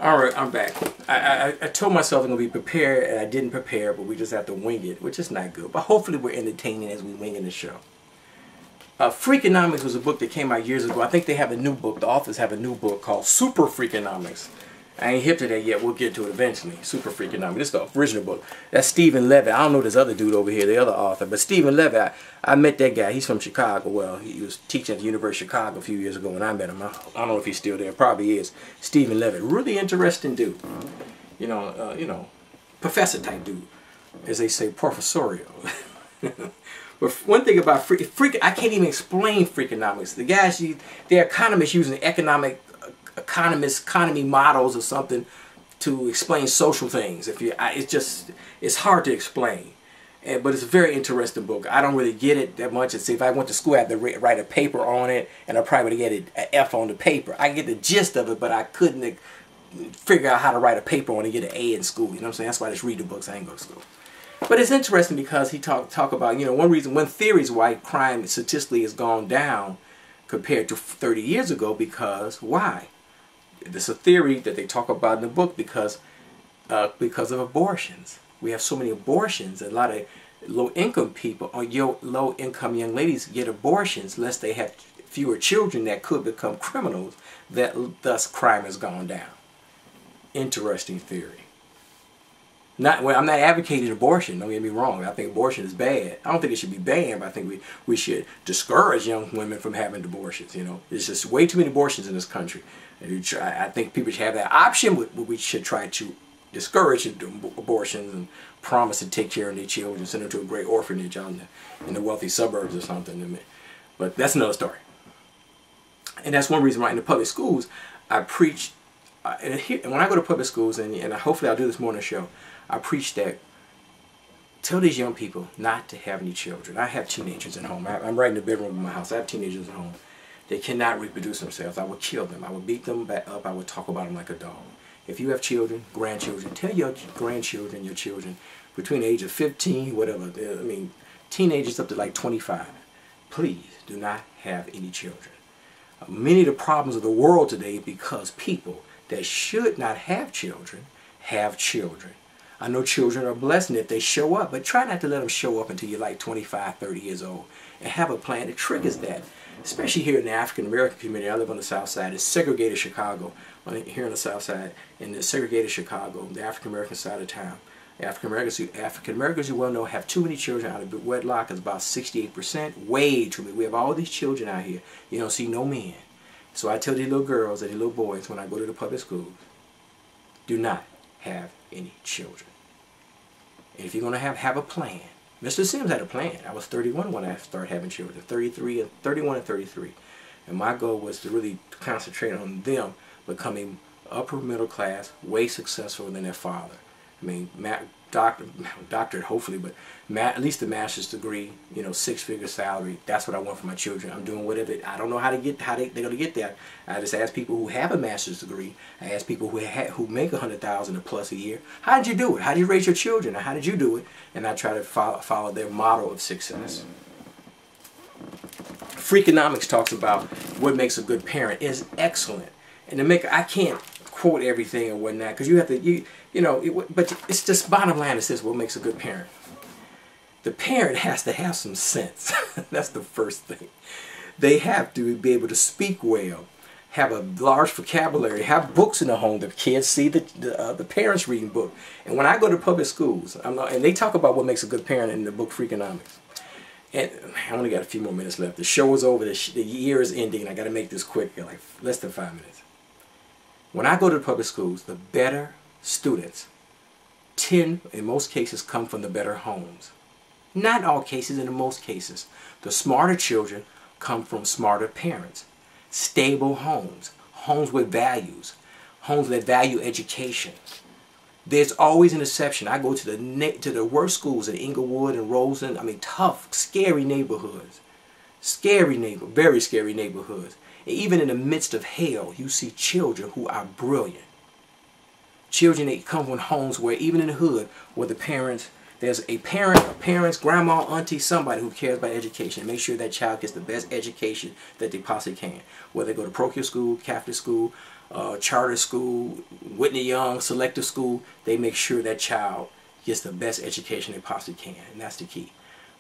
All right, I'm back. I told myself I'm going to be prepared, and I didn't prepare, but we just have to wing it, which is not good. But hopefully we're entertaining as we wing in the show. Freakonomics was a book that came out years ago. I think they have a new book. The authors have a new book called Super Freakonomics. I ain't hip to that yet. We'll get to it eventually. Super Freakonomics. This is the original book. That's Stephen Levitt. I don't know this other dude over here, the other author. But Stephen Levitt, I met that guy. He's from Chicago. Well, he was teaching at the University of Chicago a few years ago when I met him. I don't know if he's still there. Probably is. Stephen Levitt. Really interesting dude. You know, professor type dude. As they say, professorial. But one thing about I can't even explain Freakonomics. The guys, they're economists using economy models or something to explain social things. It's hard to explain, but it's a very interesting book. I don't really get it that much. If I went to school, I had to write a paper on it, and I probably would get an F on the paper. I get the gist of it, but I couldn't figure out how to write a paper on it and get an A in school. You know what I'm saying? That's why I just read the books. I ain't go to school. But it's interesting because he talk about, one theory is why crime statistically has gone down compared to 30 years ago. Because why? There's a theory that they talk about in the book because of abortions. We have so many abortions. A lot of low-income people or low-income young ladies get abortions lest they have fewer children that could become criminals. Thus crime has gone down. Interesting theory. I'm not advocating abortion, don't get me wrong. I think abortion is bad. I don't think it should be banned, but I think we should discourage young women from having abortions. There's just way too many abortions in this country. I think people should have that option, but we should try to discourage abortions and promise to take care of their children, send them to a great orphanage out in the wealthy suburbs or something. But that's another story. And that's one reason why in the public schools I preach, and when I go to public schools, and hopefully I'll do this more on the show, I preach that, tell these young people not to have any children. I have teenagers at home. I'm right in the bedroom of my house. I have teenagers at home. They cannot reproduce themselves. I would kill them. I would beat them back up. I would talk about them like a dog. If you have children, grandchildren, tell your grandchildren, your children, between the age of 15, whatever, teenagers up to like 25, please do not have any children. Many of the problems of the world today because people that should not have children have children. I know children are blessed if they show up, but try not to let them show up until you're like 25, 30 years old. And have a plan that triggers that. Especially here in the African American community. I live on the south side. It's segregated Chicago. Here on the south side, in the segregated Chicago, the African American side of town. African Americans, you well know, have too many children out of wedlock. It's about 68%. Way too many. We have all these children out here. You don't see no men. So I tell these little girls and these little boys when I go to the public schools, do not have any children. And if you're going to have a plan. Mr. Sims had a plan. I was 31 when I started having children. 31 and 33. And my goal was to really concentrate on them becoming upper middle class, way successful than their father. Doctorate hopefully, but at least a master's degree, 6-figure salary. That's what I want for my children. I'm doing whatever. I don't know how they're going to get there. I just ask people who have a master's degree. I ask people who make $100,000 or plus a year. How did you do it? How did you raise your children? Or how did you do it? And I try to follow their model of success. Freakonomics talks about what makes a good parent is excellent. And I can't quote everything or whatnot because you have to but it's just bottom line. It says what makes a good parent. The parent has to have some sense. That's the first thing. They have to be able to speak well, have a large vocabulary, have books in the home. The kids see the parents reading books. And when I go to public schools, and they talk about what makes a good parent in the book Freakonomics. And I only got a few more minutes left. The show is over. The year is ending. I got to make this quick, like less than 5 minutes. When I go to the public schools, the better students tend, in most cases, come from the better homes. Not all cases, in most cases. The smarter children come from smarter parents. Stable homes. Homes with values. Homes that value education. There's always an exception. I go to the worst schools in Inglewood and Roseland. Tough, scary neighborhoods. Very scary neighborhoods. And even in the midst of hell, you see children who are brilliant. Children that come from homes where, even in the hood, where the parents, there's a parents, grandma, auntie, somebody who cares about education. Make sure that child gets the best education that they possibly can. Whether they go to parochial school, Catholic school, charter school, Whitney Young, selective school, they make sure that child gets the best education they possibly can. And that's the key.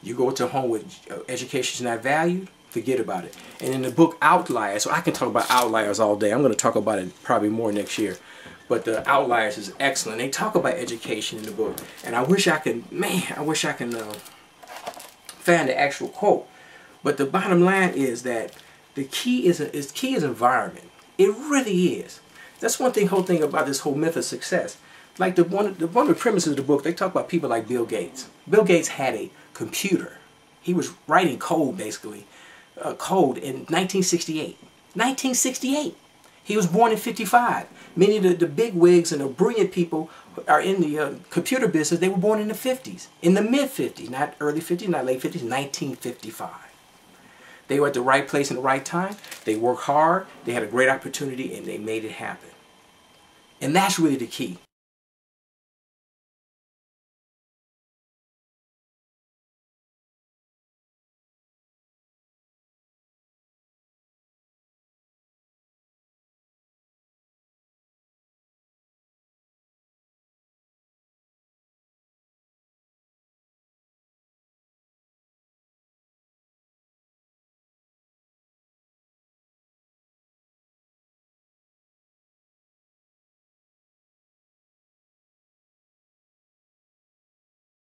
You go to a home where education is not valued, forget about it. And in the book Outliers, so I can talk about outliers all day. I'm going to talk about it probably more next year. But the Outliers is excellent. They talk about education in the book. And I wish I could, man, I wish I can find the actual quote. But the bottom line is that the key is environment. It really is. That's one thing, whole thing about this whole myth of success. Like one of the premises of the book, they talk about people like Bill Gates. Bill Gates had a computer. He was writing code, basically, code in 1968. 1968. He was born in 55. Many of the big wigs and the brilliant people who are in the computer business, they were born in the 50s, in the mid-50s, not early 50s, not late 50s, 1955. They were at the right place in the right time. They worked hard. They had a great opportunity, and they made it happen. And that's really the key.